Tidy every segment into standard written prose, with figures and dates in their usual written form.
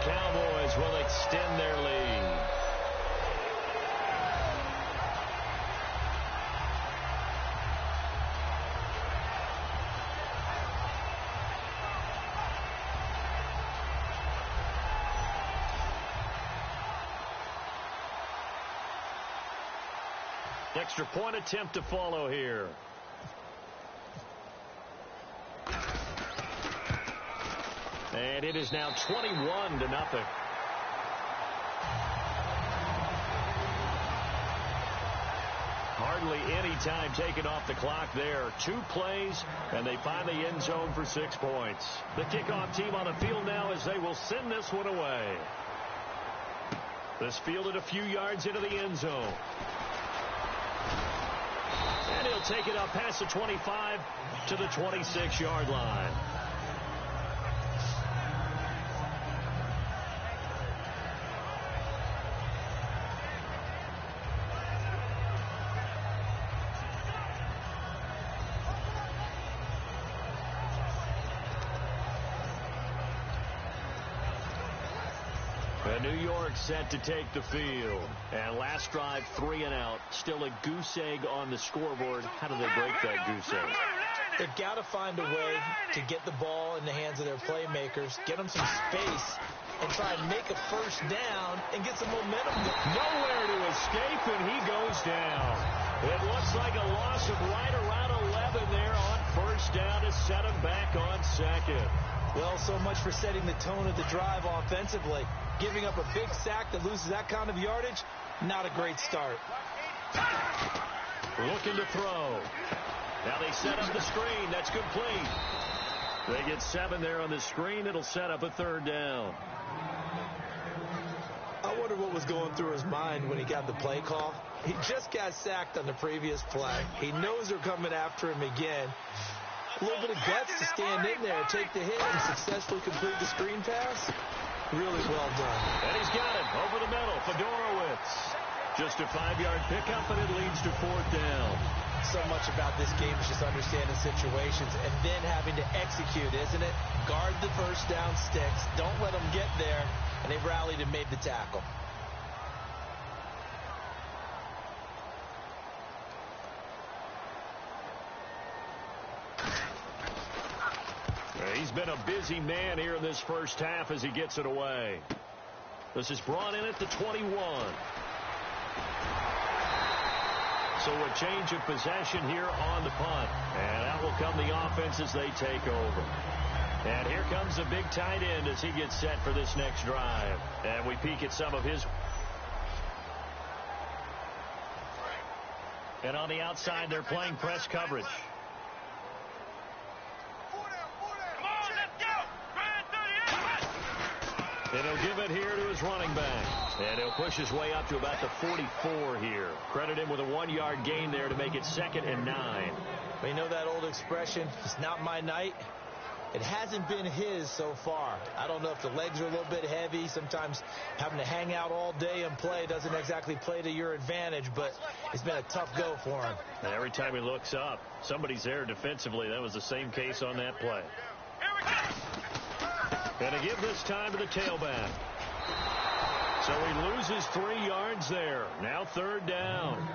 Cowboys will extend their lead. Extra point attempt to follow here. And it is now 21-0. Hardly any time taken off the clock there. 2 plays, and they find the end zone for 6 points. The kickoff team on the field now as they will send this one away. This fielded a few yards into the end zone. And he'll take it up past the 25 to the 26-yard line. New York set to take the field. And last drive, 3 and out. Still a goose egg on the scoreboard. How do they break that goose egg? They've got to find a way to get the ball in the hands of their playmakers, get them some space, and try and make a first down and get some momentum. Nowhere to escape, and he goes down. It looks like a loss of right around 11 there on first down to set him back on second. Well, so much for setting the tone of the drive offensively. Giving up a big sack that loses that kind of yardage, not a great start. Looking to throw. Now they set up the screen. That's complete. They get 7 there on the screen. It'll set up a 3rd down. I wonder what was going through his mind when he got the play call. He just got sacked on the previous play. He knows they're coming after him again. A little bit of guts to stand in there, take the hit, and successfully complete the screen pass. Really well done. And he's got it over the middle. Fedorowicz. Just a 5-yard pickup, and it leads to 4th down. So much about this game is just understanding situations and then having to execute, isn't it? Guard the first down sticks. Don't let them get there. And they've rallied and made the tackle. He's been a busy man here in this first half as he gets it away. This is brought in at the 21. So a change of possession here on the punt. And out will come the offense as they take over. And here comes the big tight end as he gets set for this next drive. And we peek at some of his. And on the outside, they're playing press coverage. And he'll give it here to his running back. And he'll push his way up to about the 44 here. Credit him with a 1-yard gain there to make it 2nd and 9. You know that old expression, it's not my night? It hasn't been his so far. I don't know if the legs are a little bit heavy. Sometimes having to hang out all day and play doesn't exactly play to your advantage, but it's been a tough go for him. And every time he looks up, somebody's there defensively. That was the same case on that play. And to give this time to the tailback. So he loses 3 yards there. Now 3rd down.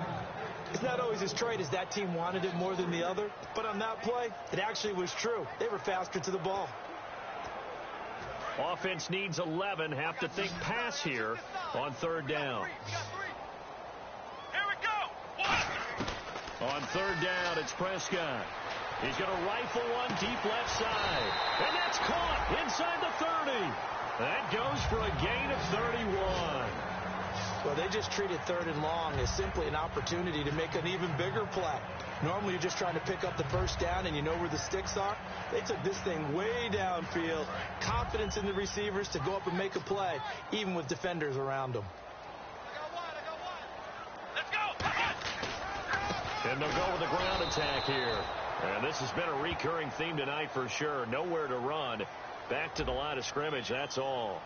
It's not always as straight as that team wanted it more than the other, but on that play, it actually was true. They were faster to the ball. Offense needs 11. Have to think pass here on 3rd down. On 3rd down, it's Prescott. He's going to rifle one deep left side. And that's caught inside the 30. That goes for a gain of 31. Well, they just treated 3rd and long as simply an opportunity to make an even bigger play. Normally, you're just trying to pick up the first down and you know where the sticks are. They took this thing way downfield. Confidence in the receivers to go up and make a play, even with defenders around them. And they'll go with the ground attack here. And this has been a recurring theme tonight for sure. Nowhere to run. Back to the line of scrimmage, that's all.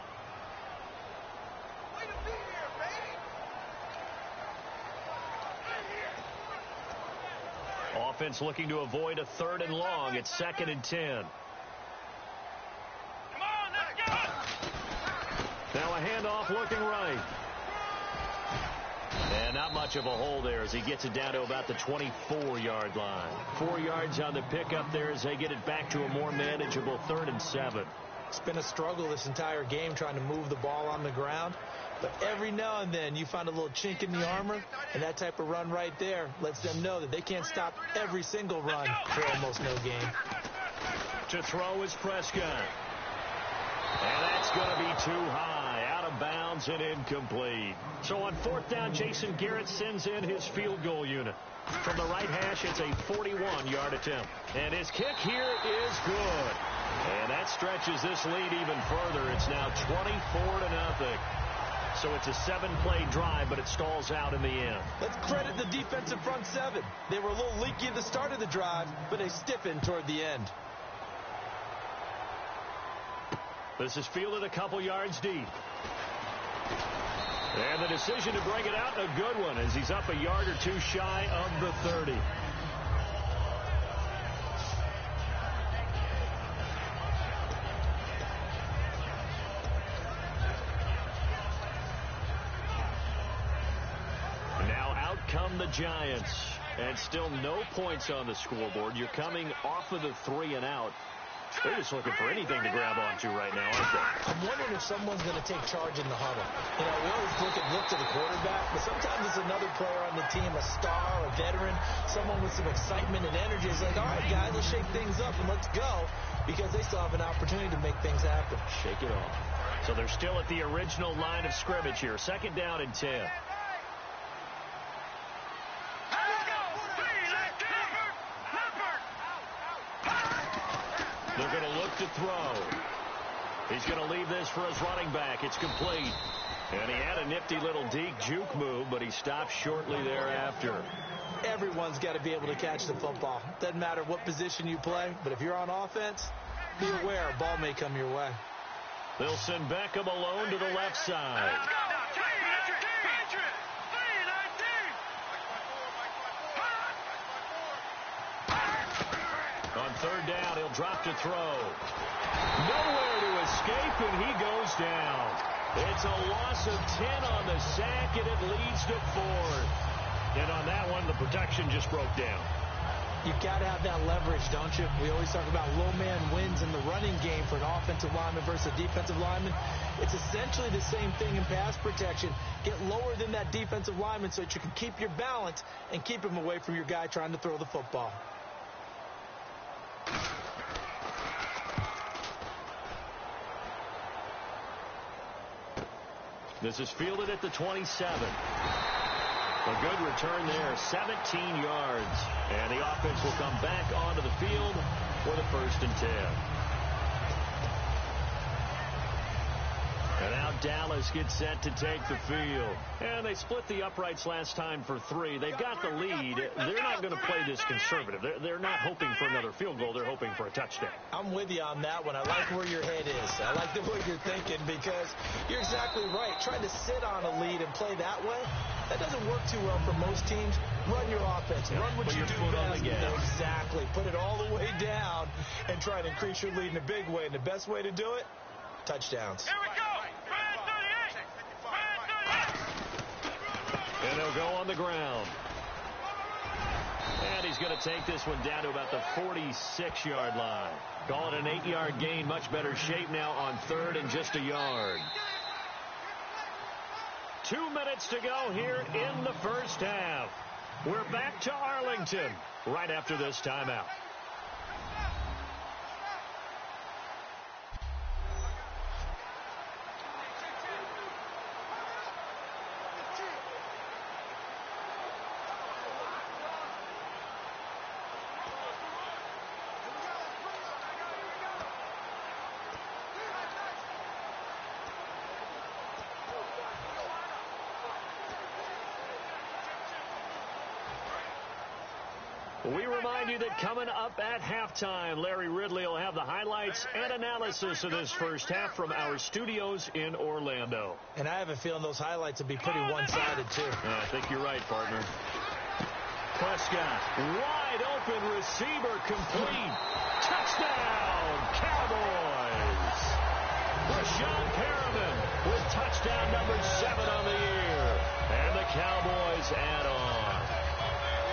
Offense looking to avoid a 3rd and long. It's 2nd and 10. a handoff looking right. And not much of a hole there as he gets it down to about the 24-yard line. 4 yards on the pickup there as they get it back to a more manageable 3rd and 7. It's been a struggle this entire game trying to move the ball on the ground. But every now and then you find a little chink in the armor, and that type of run right there lets them know that they can't stop every single run for almost no gain. To throw is Prescott. And that's going to be too high, out of bounds and incomplete. So on 4th down, Jason Garrett sends in his field goal unit. From the right hash, it's a 41-yard attempt. And his kick here is good. And that stretches this lead even further. It's now 24-0. So it's a 7-play drive, but it stalls out in the end. Let's credit the defensive front 7. They were a little leaky at the start of the drive, but they stiffened toward the end. This is fielded a couple yards deep. And the decision to bring it out, a good one, as he's up a yard or two shy of the 30. Now out come the Giants. And still no points on the scoreboard. You're coming off of the 3 and out. They're just looking for anything to grab onto right now, aren't they? I'm wondering if someone's going to take charge in the huddle. You know, we always look to the quarterback, but sometimes it's another player on the team, a star, a veteran, someone with some excitement and energy. It's like, all right, guys, let's shake things up and let's go, because they still have an opportunity to make things happen. Shake it off. So they're still at the original line of scrimmage here. 2nd down and 10. They're going to look to throw. He's going to leave this for his running back. It's complete. And he had a nifty little deke juke move, but he stopped shortly thereafter. Everyone's got to be able to catch the football. Doesn't matter what position you play, but if you're on offense, be aware a ball may come your way. They'll send Beckham alone to the left side. On 3rd down, he'll drop to throw. Nowhere to escape, and he goes down. It's a loss of 10 on the sack, and it leads to 4th. And on that one, the protection just broke down. You've got to have that leverage, don't you? We always talk about low man wins in the running game for an offensive lineman versus a defensive lineman. It's essentially the same thing in pass protection. Get lower than that defensive lineman so that you can keep your balance and keep him away from your guy trying to throw the football. This is fielded at the 27. A good return there, 17 yards. And the offense will come back onto the field for the 1st and 10. And now Dallas gets set to take the field. And they split the uprights last time for 3. They've got the lead. They're not going to play this conservative. They're not hoping for another field goal. They're hoping for a touchdown. I'm with you on that one. I like where your head is. I like the way you're thinking, because you're exactly right. Trying to sit on a lead and play that way, that doesn't work too well for most teams. Run your offense. Run what you do best. Exactly. Put it all the way down and try to increase your lead in a big way. And the best way to do it, touchdowns. Here we go. And they'll go on the ground. And he's going to take this one down to about the 46-yard line. Call it an 8-yard gain. Much better shape now on 3rd and just a yard. 2 minutes to go here in the 1st half. We're back to Arlington right after this timeout. We remind you that coming up at halftime, Larry Ridley will have the highlights and analysis of this 1st half from our studios in Orlando. And I have a feeling those highlights will be pretty one-sided, too. Yeah, I think you're right, partner. Prescott, wide open receiver, complete. Touchdown, Cowboys. Rashawn Perriman with touchdown number 7 on the year. And the Cowboys add on.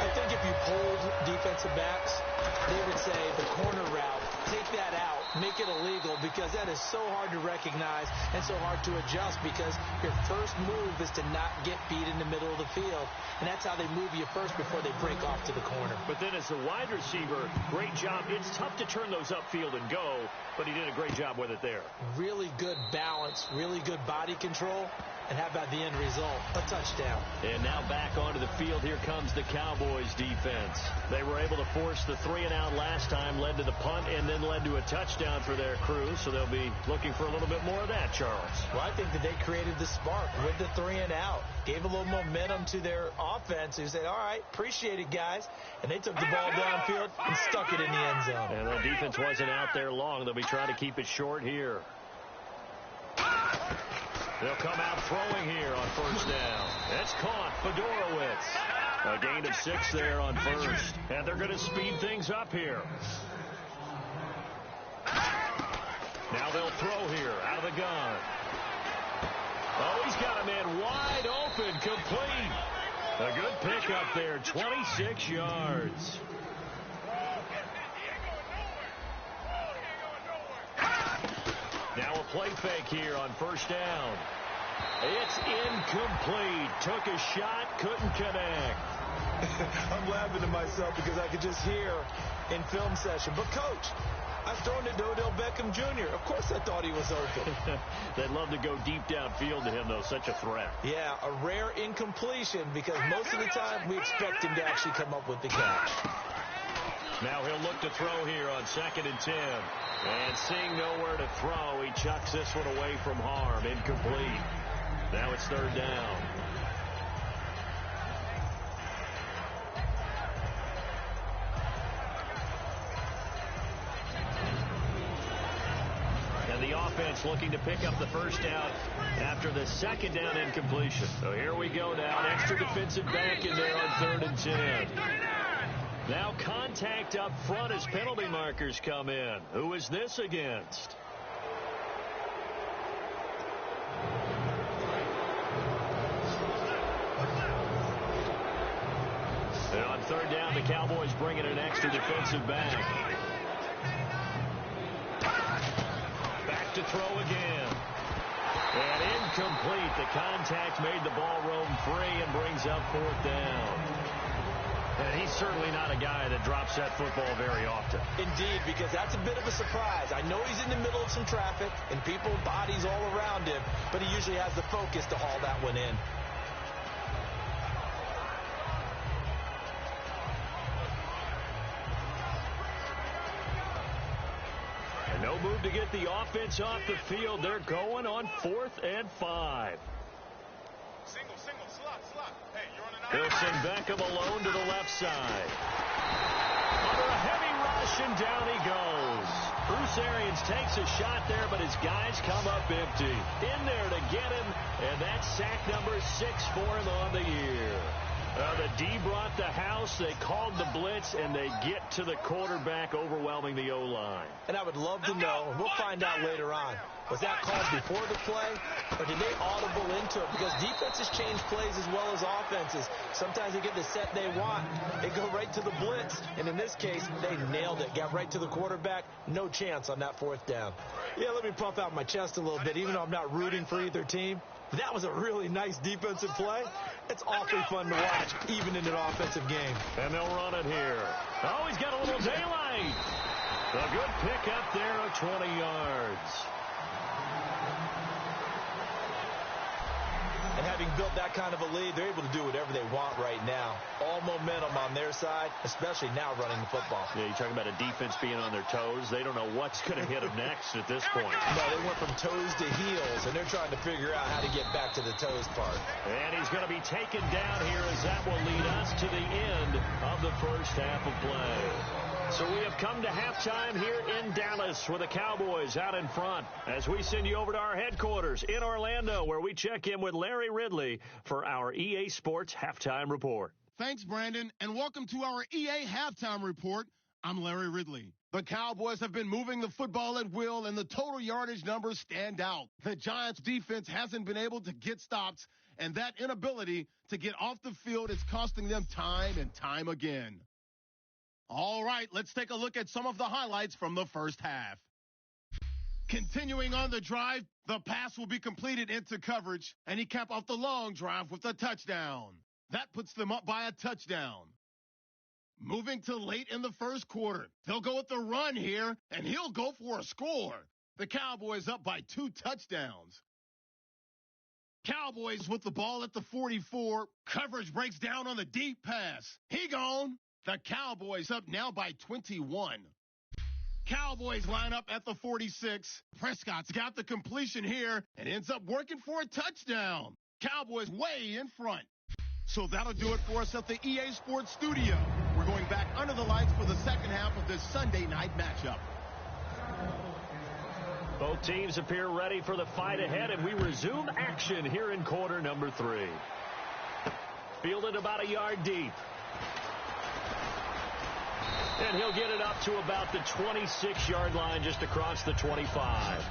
I think if you polled defensive backs, they would say the corner route, take that out, make it illegal, because that is so hard to recognize and so hard to adjust, because your first move is to not get beat in the middle of the field. And that's how they move you first before they break off to the corner. But then as a wide receiver, great job. It's tough to turn those upfield and go, but he did a great job with it there. Really good balance, really good body control. And how about the end result? A touchdown. And now back onto the field. Here comes the Cowboys defense. They were able to force the 3-and-out last time, led to the punt, and then led to a touchdown for their crew. So they'll be looking for a little bit more of that, Charles. Well, I think that they created the spark with the 3-and-out. Gave a little momentum to their offense, who said, all right, appreciate it, guys. And they took the ball downfield and stuck it in the end zone. And the defense wasn't out there long. They'll be trying to keep it short here. They'll come out throwing here on first down. That's caught. Fedorowicz. A gain of 6 there on first. And they're going to speed things up here. Now they'll throw here out of the gun. Oh, he's got a man wide open, complete. A good pickup there, 26 yards. Now a play fake here on first down. It's incomplete. Took a shot, couldn't connect. I'm laughing to myself because I could just hear in film session. But, Coach, I've thrown it to Odell Beckham Jr. Of course I thought he was open. They'd love to go deep downfield to him, though. Such a threat. Yeah, a rare incompletion because most of the time we expect him to actually come up with the catch. Now he'll look to throw here on 2nd and 10. And seeing nowhere to throw, he chucks this one away from harm. Incomplete. Now it's 3rd down. And the offense looking to pick up the first down after the 2nd down incompletion. So here we go now. An extra defensive back in there on 3rd and 10. Now contact up front as penalty markers come in. Who is this against? And on 3rd down, the Cowboys bringing an extra defensive back. Back to throw again. And incomplete. The contact made the ball roam free and brings up 4th down. And he's certainly not a guy that drops that football very often. Indeed, because that's a bit of a surprise. I know he's in the middle of some traffic and people, bodies all around him, but he usually has the focus to haul that one in. And no move to get the offense off the field. They're going on 4th and 5. They'll send Beckham alone to the left side. Under a heavy rush, and down he goes. Bruce Arians takes a shot there, but his guys come up empty. In there to get him, and that's sack number 6 for him on the year. The D brought the house. They called the blitz, and they get to the quarterback, overwhelming the O-line. And I would love to know, and we'll find out later on, was that called before the play, or did they audible into it? Because defenses change plays as well as offenses. Sometimes they get the set they want. They go right to the blitz, and in this case, they nailed it. Got right to the quarterback. No chance on that 4th down. Yeah, let me puff out my chest a little bit, even though I'm not rooting for either team. That was a really nice defensive play. It's awfully fun to watch, even in an offensive game. And they'll run it here. Oh, he's got a little daylight. A good pickup there of 20 yards. And having built that kind of a lead, they're able to do whatever they want right now. All momentum on their side, especially now running the football. Yeah, you're talking about a defense being on their toes. They don't know what's going to hit them next at this point. No, they went from toes to heels, and they're trying to figure out how to get back to the toes part. And he's going to be taken down here as that will lead us to the end of the first half of play. So we have come to halftime here in Dallas with the Cowboys out in front as we send you over to our headquarters in Orlando where we check in with Larry Ridley for our EA Sports Halftime Report. Thanks, Brandon, and welcome to our EA Halftime Report. I'm Larry Ridley. The Cowboys have been moving the football at will, and the total yardage numbers stand out. The Giants' defense hasn't been able to get stops, and that inability to get off the field is costing them time and time again. All right, let's take a look at some of the highlights from the first half. Continuing on the drive, the pass will be completed into coverage, and he capped off the long drive with a touchdown. That puts them up by a touchdown. Moving to late in the first quarter, they'll go with the run here, and he'll go for a score. The Cowboys up by 2 touchdowns. Cowboys with the ball at the 44. Coverage breaks down on the deep pass. He gone. The Cowboys up now by 21. Cowboys line up at the 46. Prescott's got the completion here and ends up working for a touchdown. Cowboys way in front. So that'll do it for us at the EA Sports Studio. We're going back under the lights for the second half of this Sunday night matchup. Both teams appear ready for the fight ahead, and we resume action here in quarter number 3. Fielded about a yard deep. And he'll get it up to about the 26-yard line, just across the 25.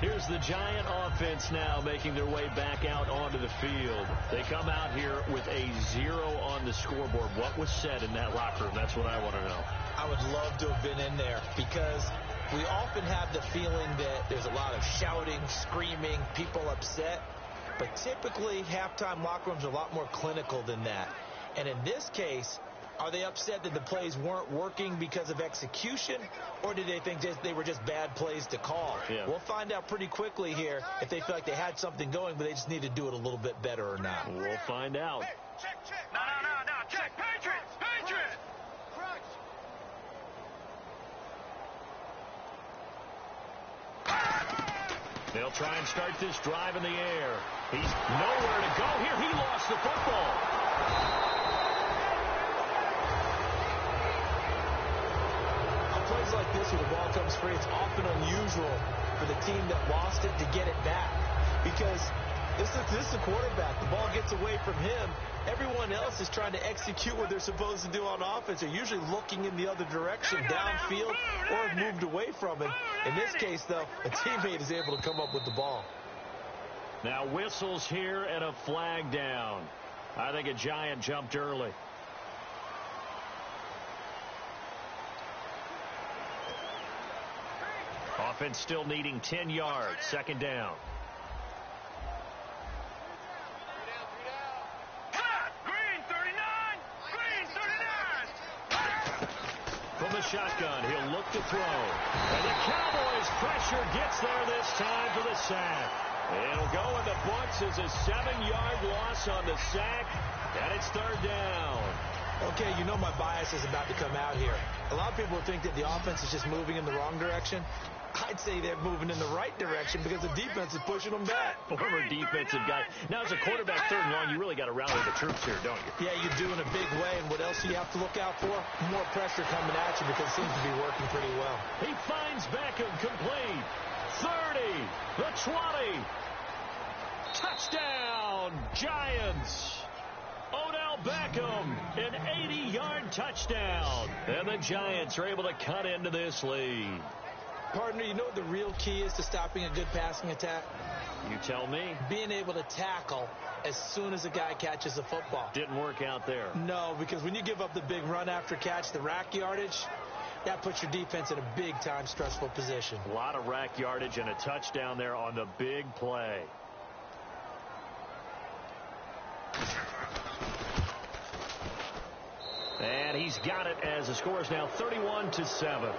Here's the Giant offense now making their way back out onto the field. They come out here with a 0 on the scoreboard. What was said in that locker room? That's what I want to know. I would love to have been in there because we often have the feeling that there's a lot of shouting, screaming, people upset. But typically, halftime locker rooms are a lot more clinical than that. And in this case, are they upset that the plays weren't working because of execution, or did they think they were just bad plays to call? Yeah. We'll find out pretty quickly here if they feel like they had something going, but they just need to do it a little bit better or not. We'll find out. Hey, check. No. Check. Patriots. Crunch. They'll try and start this drive in the air. He's nowhere to go here. He lost the football. Plays like this where the ball comes free, it's often unusual for the team that lost it to get it back because this is a quarterback. The ball gets away from him. Everyone else is trying to execute what they're supposed to do on offense. They're usually looking in the other direction, downfield, or have moved away from it. In this case, though, a teammate is able to come up with the ball. Now whistles here and a flag down. I think a Giant jumped early. Offense still needing 10 yards. Second down. Green 39. From the shotgun, he'll look to throw. And the Cowboys' pressure gets there this time for the sack. It'll go in the books as a 7-yard loss on the sack, and it's third down. Okay, you know my bias is about to come out here. A lot of people think that the offense is just moving in the wrong direction. I'd say they're moving in the right direction because the defense is pushing them back. Former defensive guy. Now, as a quarterback, third and long, you really got to rally the troops here, don't you? Yeah, you do in a big way. And what else do you have to look out for? More pressure coming at you because it seems to be working pretty well. He finds Beckham complete. 30, the 20. Touchdown, Giants. Odell Beckham, an 80-yard touchdown. And the Giants are able to cut into this lead. Partner, you know what the real key is to stopping a good passing attack? You tell me. Being able to tackle as soon as a guy catches a football. Didn't work out there. No, because when you give up the big run after catch, the rack yardage, that puts your defense in a big-time stressful position. A lot of rack yardage and a touchdown there on the big play. And he's got it as the score is now 31-7.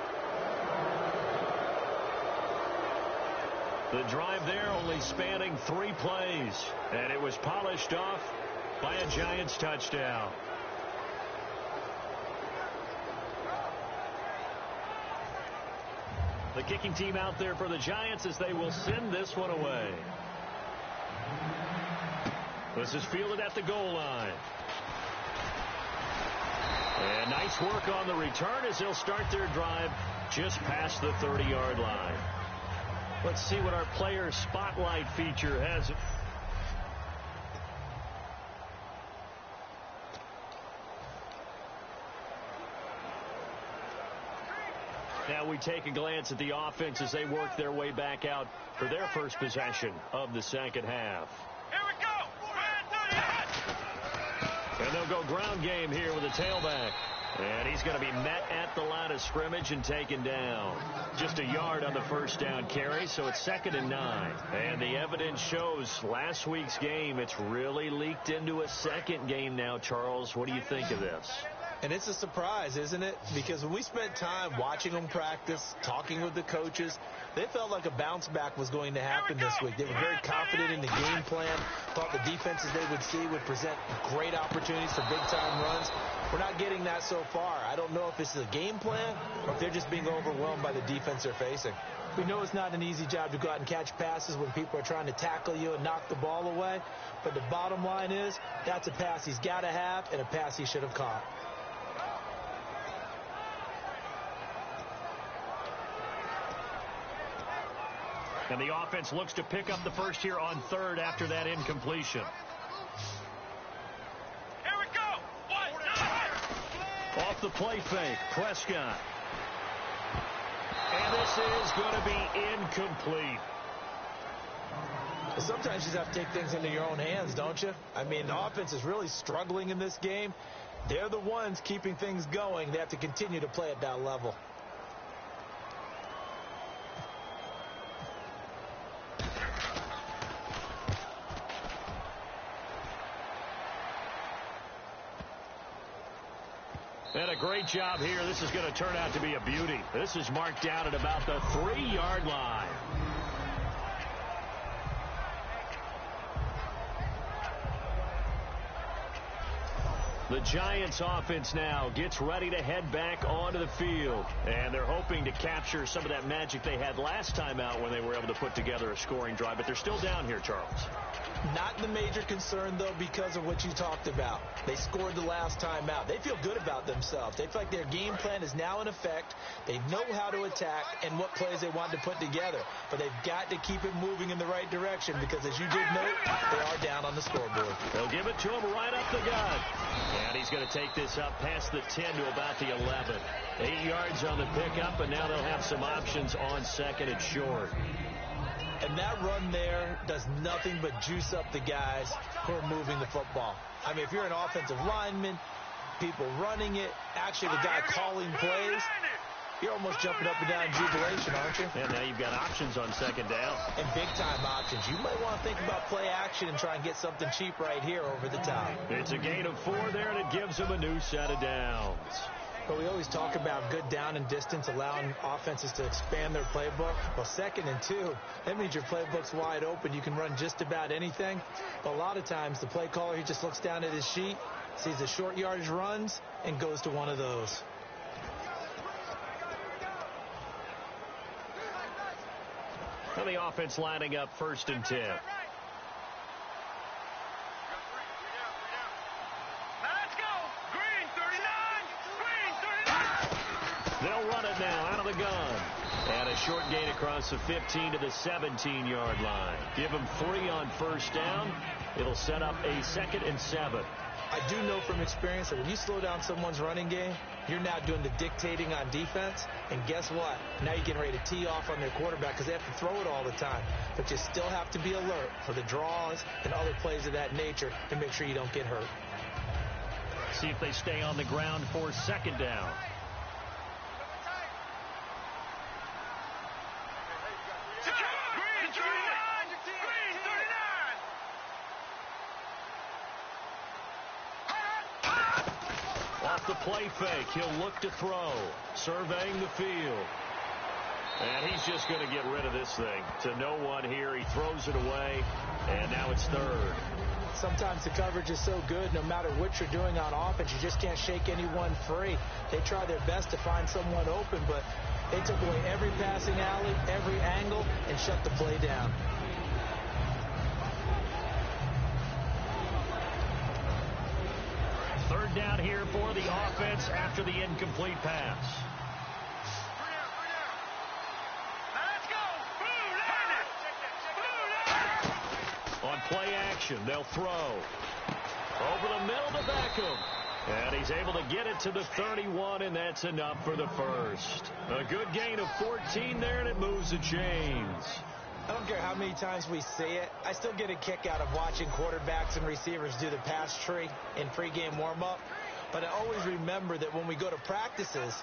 The drive there only spanning 3 plays, and it was polished off by a Giants touchdown. The kicking team out there for the Giants as they will send this one away. This is fielded at the goal line. And nice work on the return as they'll start their drive just past the 30-yard line. Let's see what our player spotlight feature has. Now we take a glance at the offense as they work their way back out for their first possession of the second half. Here we go. And they'll go ground game here with a tailback. And he's going to be met at the line of scrimmage and taken down. Just a yard on the first down carry, so it's 2nd and 9. And the evidence shows last week's game, it's really leaked into a second game now, Charles. What do you think of this? And it's a surprise, isn't it? Because when we spent time watching them practice, talking with the coaches, they felt like a bounce back was going to happen this week. They were very confident in the game plan, thought the defenses they would see would present great opportunities for big-time runs. We're not getting that so far. I don't know if it's a game plan or if they're just being overwhelmed by the defense they're facing. We know it's not an easy job to go out and catch passes when people are trying to tackle you and knock the ball away. But the bottom line is that's a pass he's got to have and a pass he should have caught. And the offense looks to pick up the first here on 3rd after that incompletion. Here we go. Off the play fake, Prescott. And this is going to be incomplete. Sometimes you just have to take things into your own hands, don't you? I mean, the offense is really struggling in this game. They're the ones keeping things going. They have to continue to play at that level. And a great job here. This is going to turn out to be a beauty. This is marked down at about the 3-yard line. The Giants offense now gets ready to head back onto the field. And they're hoping to capture some of that magic they had last time out when they were able to put together a scoring drive. But they're still down here, Charles. Not the major concern, though, because of what you talked about. They scored the last time out. They feel good about themselves. They feel like their game plan is now in effect. They know how to attack and what plays they want to put together. But they've got to keep it moving in the right direction because, as you did note, they are down on the scoreboard. They'll give it to him right up the gut. And he's going to take this up past the 10 to about the 11. 8 yards on the pickup, and now they'll have some options on 2nd and short. And that run there does nothing but juice up the guys who are moving the football. I mean, if you're an offensive lineman, people running it, actually the guy calling plays, you're almost jumping up and down in jubilation, aren't you? And now you've got options on 2nd down. And big-time options. You might want to think about play action and try and get something cheap right here over the top. It's a gain of 4 there, and it gives them a new set of downs. But we always talk about good down and distance, allowing offenses to expand their playbook. Well, 2nd and 2, that means your playbook's wide open. You can run just about anything. But a lot of times, the play caller, he just looks down at his sheet, sees the short yardage runs, and goes to one of those. And the offense lining up 1st and 10. They'll run it now out of the gun. And a short gain across the 15 to the 17-yard line. Give them 3 on 1st down. It'll set up a 2nd and 7. I do know from experience that when you slow down someone's running game, you're now doing the dictating on defense. And guess what? Now you're getting ready to tee off on their quarterback because they have to throw it all the time. But you still have to be alert for the draws and other plays of that nature to make sure you don't get hurt. See if they stay on the ground for 2nd down. Off the play fake, he'll look to throw, surveying the field. And he's just going to get rid of this thing. To no one here, he throws it away, and now it's 3rd. Sometimes the coverage is so good, no matter what you're doing on offense, you just can't shake anyone free. They try their best to find someone open, but they took away every passing alley, every angle, and shut the play down. Third down here for the offense after the incomplete pass. On play action, they'll throw. Over the middle to Beckham. And he's able to get it to the 31, and that's enough for the first. A good gain of 14 there, and it moves the chains. I don't care how many times we see it. I still get a kick out of watching quarterbacks and receivers do the pass tree in pregame warm-up. But I always remember that when we go to practices,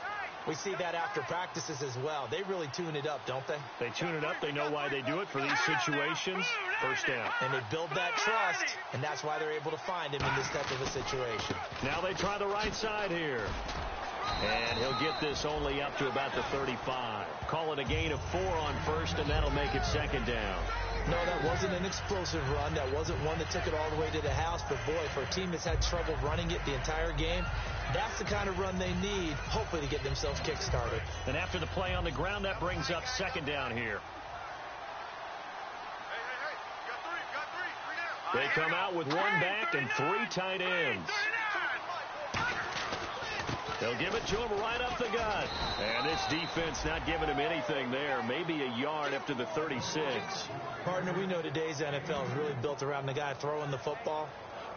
we see that after practices as well. They really tune it up, don't they? They tune it up. They know why they do it for these situations. First down. And they build that trust, and that's why they're able to find him in this type of a situation. Now they try the right side here. And he'll get this only up to about the 35. Call it a gain of 4 on first, and that'll make it second down. No, that wasn't an explosive run. That wasn't one that took it all the way to the house. But, boy, for a team that's had trouble running it the entire game, that's the kind of run they need, hopefully, to get themselves kick-started. And after the play on the ground, that brings up second down here. They come out with one back and 3 tight ends. They'll give it to him right up the gut. And this defense not giving him anything there. Maybe a yard up to the 36. Partner, we know today's NFL is really built around the guy throwing the football.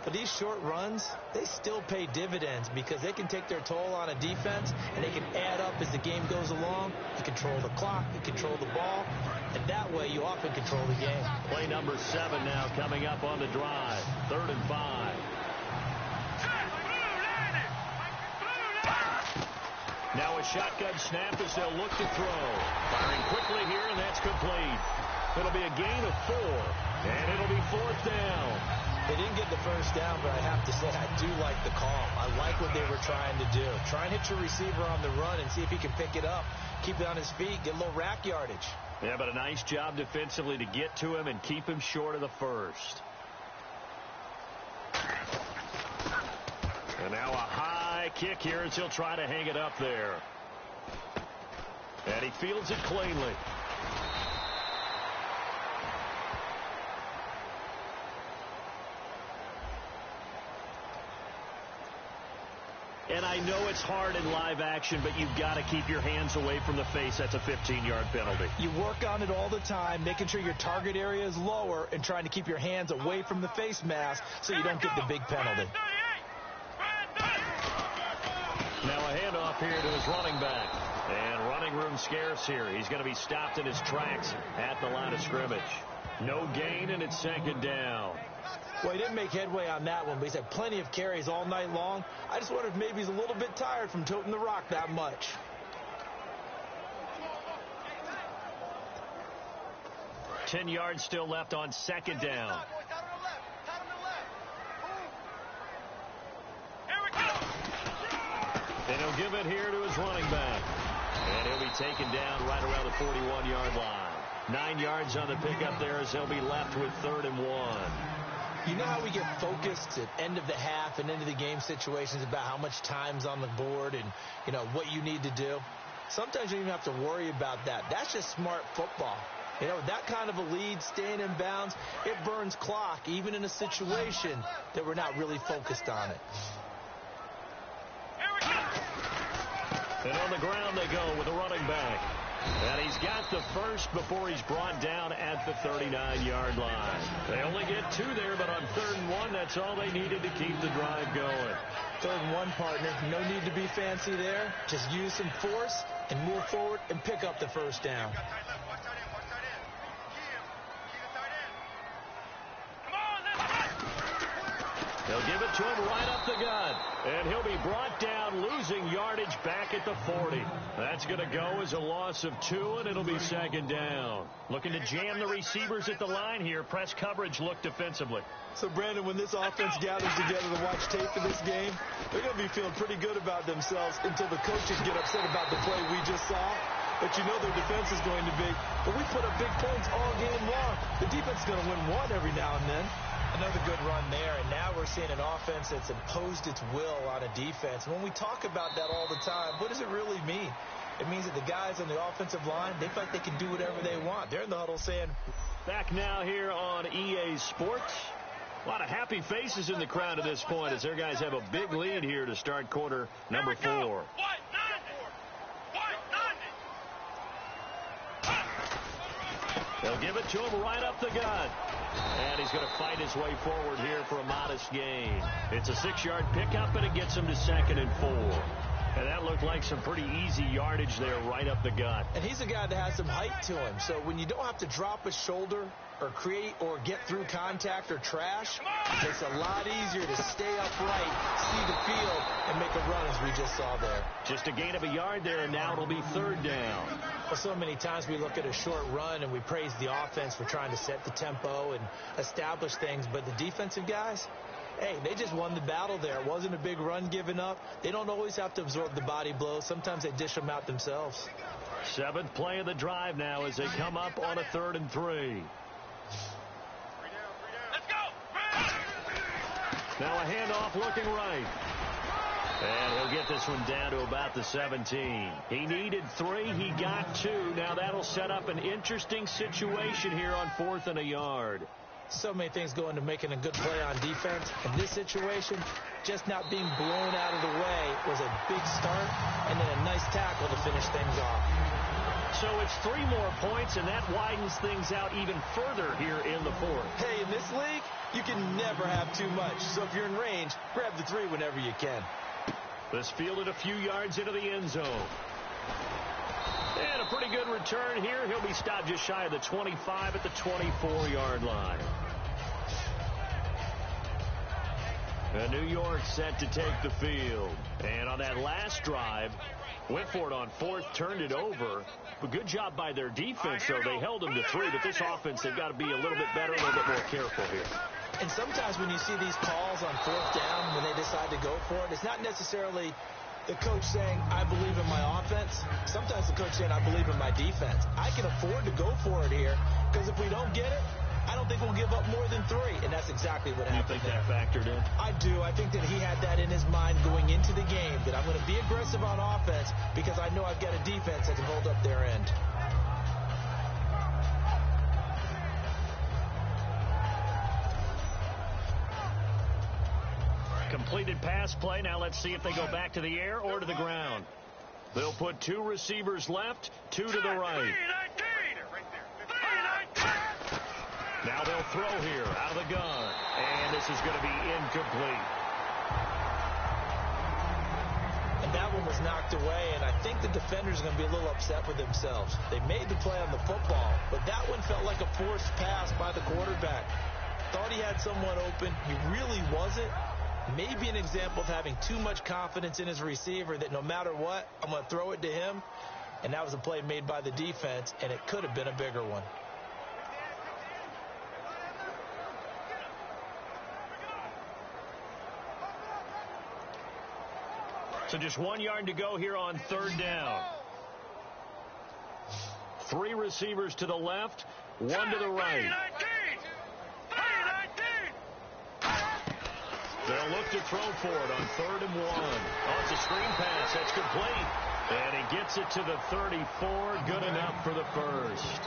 But these short runs, they still pay dividends because they can take their toll on a defense, and they can add up as the game goes along. You control the clock, you control the ball, and that way you often control the game. Play number 7 now coming up on the drive. 3rd and 5. Now a shotgun snap as they'll look to throw. Firing quickly here, and that's complete. It'll be a gain of 4, and it'll be 4th down. They didn't get the first down, but I have to say I do like the call. I like what they were trying to do. Try and hit your receiver on the run and see if he can pick it up. Keep it on his feet, get a little rack yardage. Yeah, but a nice job defensively to get to him and keep him short of the first. And now a high kick here as he'll try to hang it up there. And he fields it cleanly. And I know it's hard in live action, but you've got to keep your hands away from the face. That's a 15-yard penalty. You work on it all the time, making sure your target area is lower and trying to keep your hands away from the face mask so you don't get the big penalty. Now a handoff here to his running back. And running room scarce here. He's going to be stopped in his tracks at the line of scrimmage. No gain, and it's second down. Well, he didn't make headway on that one, but he's had plenty of carries all night long. I just wonder if maybe he's a little bit tired from toting the rock that much. Ten yards still left on second down. And he'll give it here to his running back. And he'll be taken down right around the 41-yard line. 9 yards on the pickup there as he'll be left with 3rd and 1. You know how we get focused at end of the half and into the game situations about how much time's on the board and, you know, what you need to do? Sometimes you don't even have to worry about that. That's just smart football. You know, that kind of a lead, staying in bounds, it burns clock, even in a situation that we're not really focused on it. And on the ground they go with a running back. And he's got the first before he's brought down at the 39-yard line. They only get 2 there, but on 3rd and 1, that's all they needed to keep the drive going. 3rd and 1, partner. No need to be fancy there. Just use some force and move forward and pick up the first down. They'll give it to him right up the gut. And he'll be brought down, losing yardage back at the 40. That's going to go as a loss of 2, and it'll be second down. Looking to jam the receivers at the line here. Press coverage look defensively. So, Brandon, when this offense gathers together to watch tape of this game, they're going to be feeling pretty good about themselves until the coaches get upset about the play we just saw. But you know their defense is going to be, but we put up big points all game long. The defense is going to win one every now and then. Another good run there, and now we're seeing an offense that's imposed its will on a defense. When we talk about that all the time, what does it really mean? It means that the guys on the offensive line, they feel like they can do whatever they want. They're in the huddle saying... Back now here on EA Sports. A lot of happy faces in the crowd at this point as their guys have a big lead here to start quarter number 4. They'll give it to him right up the gut. And he's going to fight his way forward here for a modest gain. It's a 6-yard pickup, and it gets him to 2nd and 4. And that looked like some pretty easy yardage there right up the gut. And he's a guy that has some height to him. So when you don't have to drop a shoulder or create or get through contact or trash, it's a lot easier to stay upright, see the field, and make a run as we just saw there. Just a gain of a yard there, and now it'll be 3rd down. Well, so many times we look at a short run and we praise the offense for trying to set the tempo and establish things, but the defensive guys, hey, they just won the battle there. It wasn't a big run given up. They don't always have to absorb the body blows. Sometimes they dish them out themselves. 7th play of the drive now as they come up on a 3rd and 3. Let's go! Now a handoff looking right. And he'll get this one down to about the 17. He needed 3. He got 2. Now that'll set up an interesting situation here on 4th and a yard. So many things go into making a good play on defense. In this situation, just not being blown out of the way was a big start, and then a nice tackle to finish things off. So it's 3 more points, and that widens things out even further here in the 4th. Hey, in this league, you can never have too much. So if you're in range, grab the 3 whenever you can. This fielded a few yards into the end zone. And a pretty good return here. He'll be stopped just shy of the 25 at the 24-yard line. And New York set to take the field. And on that last drive, went for it on 4th, turned it over. But good job by their defense, though. They held them to 3, but this offense, they've got to be a little bit better, a little bit more careful here. And sometimes when you see these calls on 4th down, when they decide to go for it, it's not necessarily the coach saying, I believe in my offense. Sometimes the coach saying, I believe in my defense. I can afford to go for it here, because if we don't get it, I don't think we'll give up more than 3. And that's exactly what happened. You think that factored in? I do. I think that he had that in his mind going into the game, that I'm going to be aggressive on offense because I know I've got a defense that can hold up their end. Completed pass play. Now let's see if they go back to the air or to the ground. They'll put 2 receivers left, 2 to the right. Now they'll throw here out of the gun. And this is going to be incomplete. And that one was knocked away, and I think the defenders are going to be a little upset with themselves. They made the play on the football, but that one felt like a forced pass by the quarterback. Thought he had someone open. He really wasn't. Maybe an example of having too much confidence in his receiver that no matter what, I'm going to throw it to him. And that was a play made by the defense, and it could have been a bigger one. So just 1 yard to go here on 3rd down. 3 receivers to the left, 1 to the right. They'll look to throw for it on 3rd and 1. Oh, it's a screen pass. That's complete. And he gets it to the 34. Good enough for the first.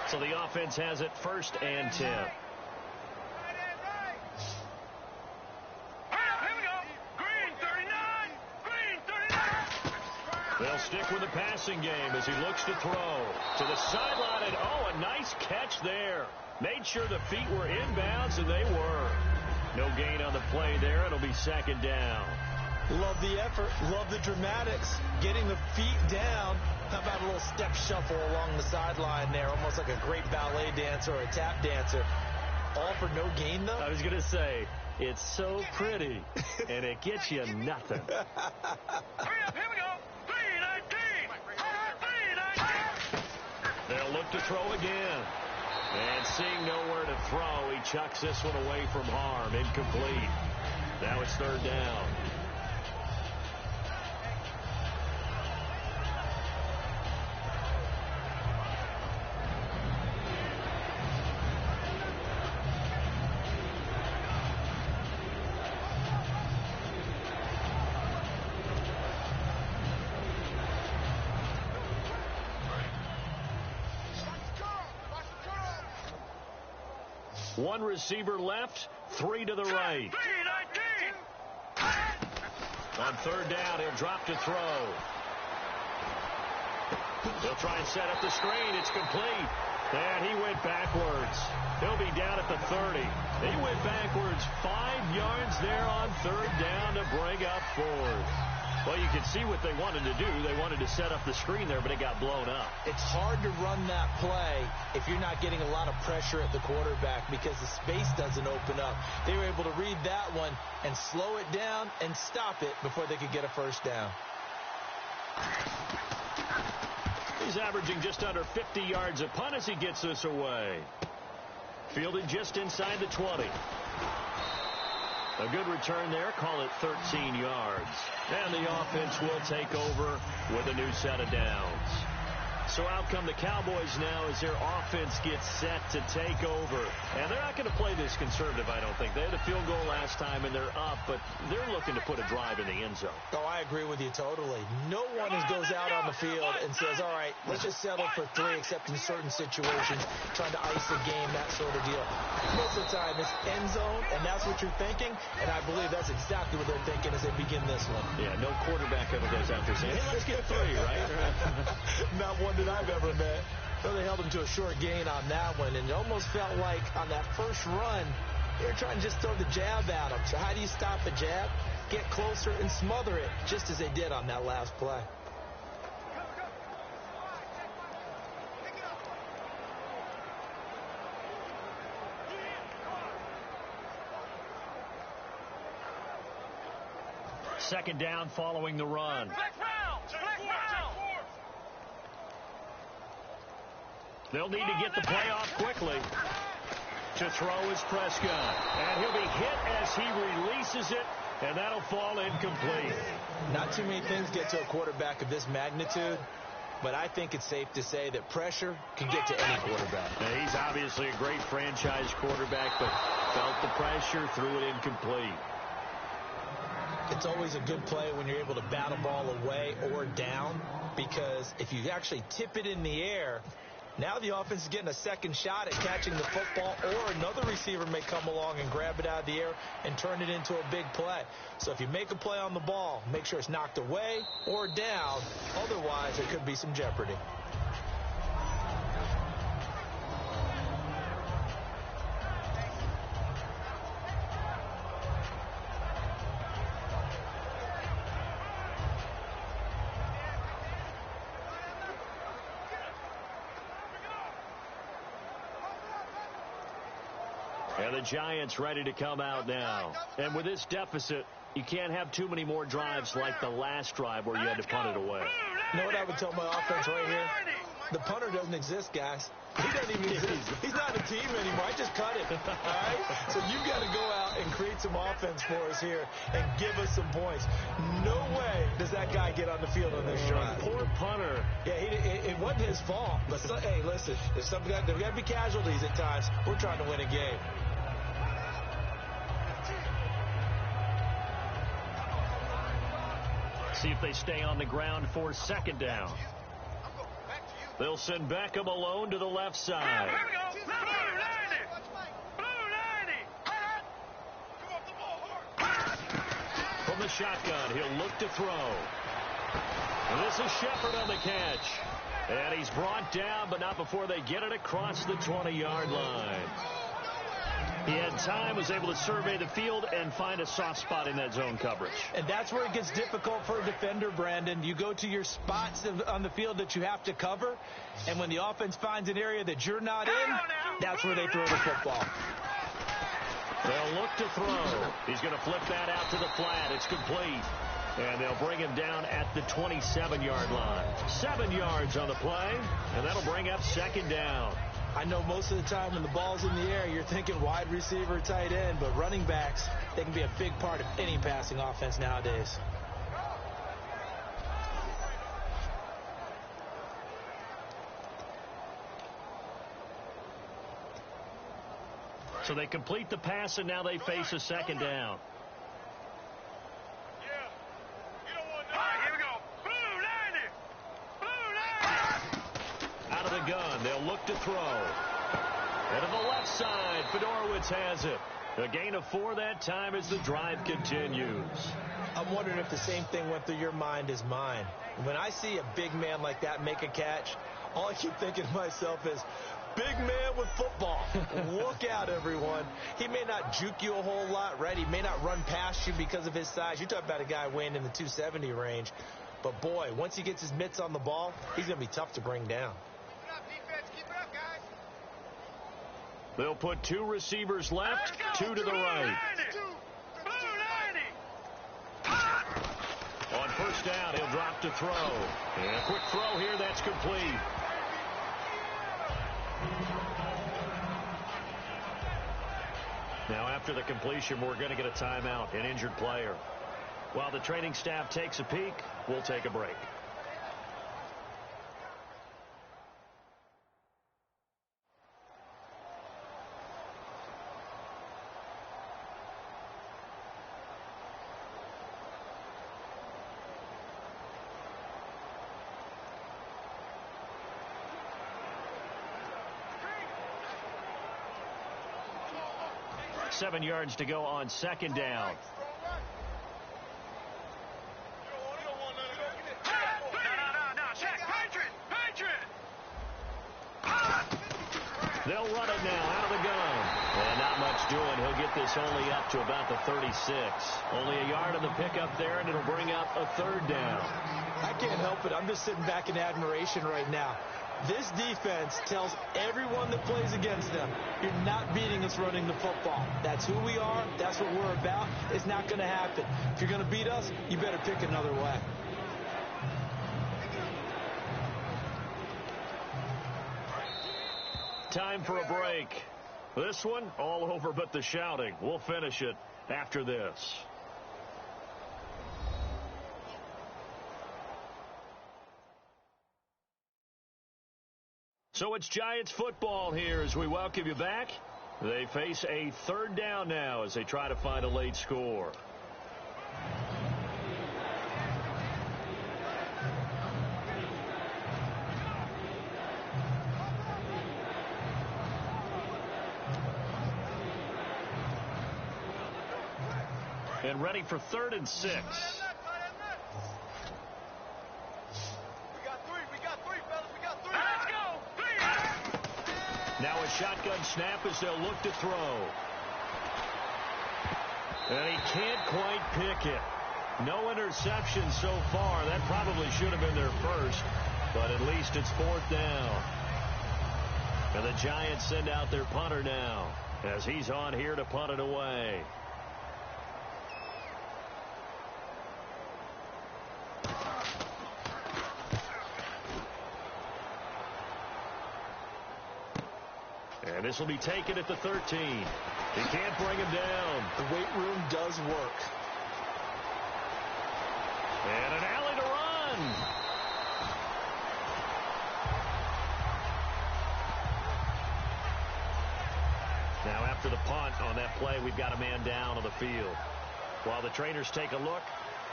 So the offense has it 1st and 10. They'll stick with the passing game as he looks to throw to the sideline. And, oh, a nice catch there. Made sure the feet were inbounds, and they were. No gain on the play there. It'll be 2nd down. Love the effort. Love the dramatics. Getting the feet down. How about a little step shuffle along the sideline there? Almost like a great ballet dancer or a tap dancer. All for no gain, though? I was going to say, it's so pretty, and it gets you nothing. Hurry up, here we go. 319. 319. They'll look to throw again. And seeing nowhere to throw, he chucks this one away from harm. Incomplete. Now it's 3rd down. One receiver left, 3 to the right. On third down, he'll drop to throw. He'll try and set up the screen. It's complete. And he went backwards. He'll be down at the 30. He went backwards 5 yards there on third down to bring up fourth. Well, you can see what they wanted to do. They wanted to set up the screen there, but it got blown up. It's hard to run that play if you're not getting a lot of pressure at the quarterback because the space doesn't open up. They were able to read that one and slow it down and stop it before they could get a first down. He's averaging just under 50 yards a punt as he gets this away. Fielded just inside the 20. A good return there. Call it 13 yards. And the offense will take over with a new set of downs. So out come the Cowboys now as their offense gets set to take over. And they're not going to play this conservative, I don't think. They had a field goal last time, and they're up, but they're looking to put a drive in the end zone. Oh, I agree with you totally. No one goes out on the field and says, all right, let's just settle for 3, except in certain situations, trying to ice the game, that sort of deal. Most of the time, it's end zone, and that's what you're thinking, and I believe that's exactly what they're thinking as they begin this one. Yeah, no quarterback ever goes out there saying, hey, let's get 3, right? Not one that I've ever met. So they held him to a short gain on that one, and it almost felt like on that first run, they were trying to just throw the jab at him. So how do you stop the jab? Get closer and smother it, just as they did on that last play. Second down following the run. They'll need to get the play off quickly. To throw is Prescott. And he'll be hit as he releases it, and that'll fall incomplete. Not too many things get to a quarterback of this magnitude, but I think it's safe to say that pressure can get to any quarterback. Now, he's obviously a great franchise quarterback, but felt the pressure, threw it incomplete. It's always a good play when you're able to bat a ball away or down, because if you actually tip it in the air, now the offense is getting a second shot at catching the football, or another receiver may come along and grab it out of the air and turn it into a big play. So if you make a play on the ball, make sure it's knocked away or down. Otherwise, there could be some jeopardy. And the Giants ready to come out now. And with this deficit, you can't have too many more drives like the last drive where you had to punt it away. You know what I would tell my offense right here? The punter doesn't exist, guys. He doesn't even exist. He's not a team anymore. I just cut it. All right? So you've got to go out and create some offense for us here and give us some points. No way does that guy get on the field on this drive. Poor punter. Yeah, it wasn't his fault. But hey, listen, there's got to be casualties at times. We're trying to win a game. See if they stay on the ground for second down. They'll send Beckham alone to the left side. Here we go. Blue 90. Blue 90. From the shotgun, he'll look to throw. And this is Shepard on the catch. And he's brought down, but not before they get it across the 20-yard line. He had time, was able to survey the field and find a soft spot in that zone coverage. And that's where it gets difficult for a defender, Brandon. You go to your spots on the field that you have to cover, and when the offense finds an area that you're not in, that's where they throw the football. They'll look to throw. He's going to flip that out to the flat. It's complete. And they'll bring him down at the 27-yard line. 7 yards on the play, and that'll bring up second down. I know most of the time when the ball's in the air, you're thinking wide receiver, tight end, but running backs, they can be a big part of any passing offense nowadays. So they complete the pass, and now they face a second down. Gun. They'll look to throw. And to the left side, Fedorowicz has it. A gain of 4 that time as the drive continues. I'm wondering if the same thing went through your mind as mine. When I see a big man like that make a catch, all I keep thinking to myself is, big man with football. Look out, everyone. He may not juke you a whole lot, right? He may not run past you because of his size. You talk about a guy weighing in the 270 range. But, boy, once he gets his mitts on the ball, he's going to be tough to bring down. Keep it up, defense. Keep it up, guys. They'll put 2 receivers left, 2 to the right. On first down, he'll drop to throw. And a quick throw here, that's complete. Now, after the completion, we're going to get a timeout, an injured player. While the training staff takes a peek, we'll take a break. Seven yards to go on second down. They'll run it now out of the gun. And not much doing. He'll get this only up to about the 36. Only a yard on the pickup there, and it'll bring up a third down. I can't help it. I'm just sitting back in admiration right now. This defense tells everyone that plays against them, you're not beating us running the football. That's who we are. That's what we're about. It's not going to happen. If you're going to beat us, you better pick another way. Time for a break. This one, all over but the shouting. We'll finish it after this. So it's Giants football here as we welcome you back. They face a third down now as they try to find a late score. And ready for 3rd and 6. Now a shotgun snap as they'll look to throw. And he can't quite pick it. No interception so far. That probably should have been their first, but at least it's 4th down. And the Giants send out their punter now as he's on here to punt it away. And this will be taken at the 13. He can't bring him down. The weight room does work. And an alley to run. Now after the punt on that play, we've got a man down on the field. While the trainers take a look,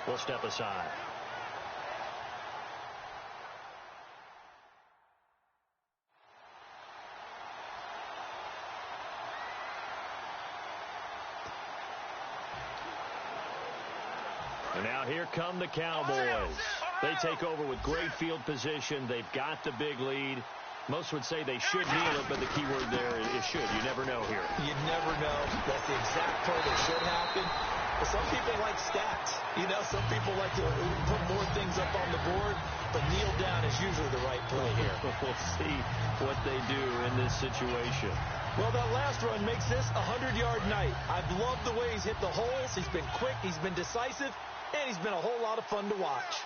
we'll step aside. And now here come the Cowboys. They take over with great field position. They've got the big lead. Most would say they should kneel it, but the key word there is should. You never know here. You never know. That's the exact play that should happen. But some people like stats. You know, some people like to put more things up on the board, but kneel down is usually the right play here. We'll see what they do in this situation. Well, that last run makes this a 100-yard night. I've loved the way he's hit the holes. He's been quick. He's been decisive. And he's been a whole lot of fun to watch.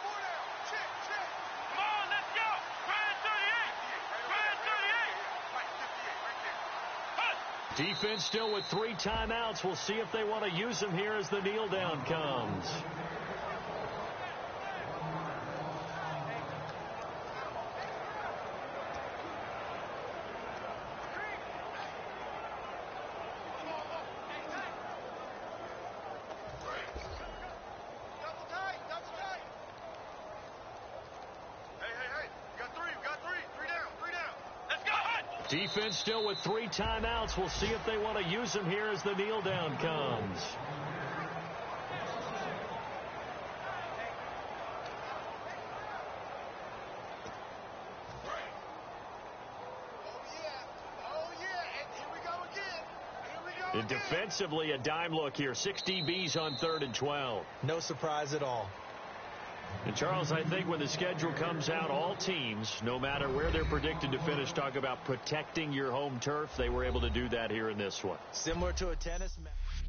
Come on, let's go. Ryan 38. Ryan 38. Defense still with 3 timeouts. We'll see if they want to use them here as the kneel down comes. Defense still with 3 timeouts. We'll see if they want to use them here as the kneel down comes. And defensively, a dime look here. 6 DBs on 3rd and 12. No surprise at all. And, Charles, I think when the schedule comes out, all teams, no matter where they're predicted to finish, talk about protecting your home turf. They were able to do that here in this one. Similar to a tennis match.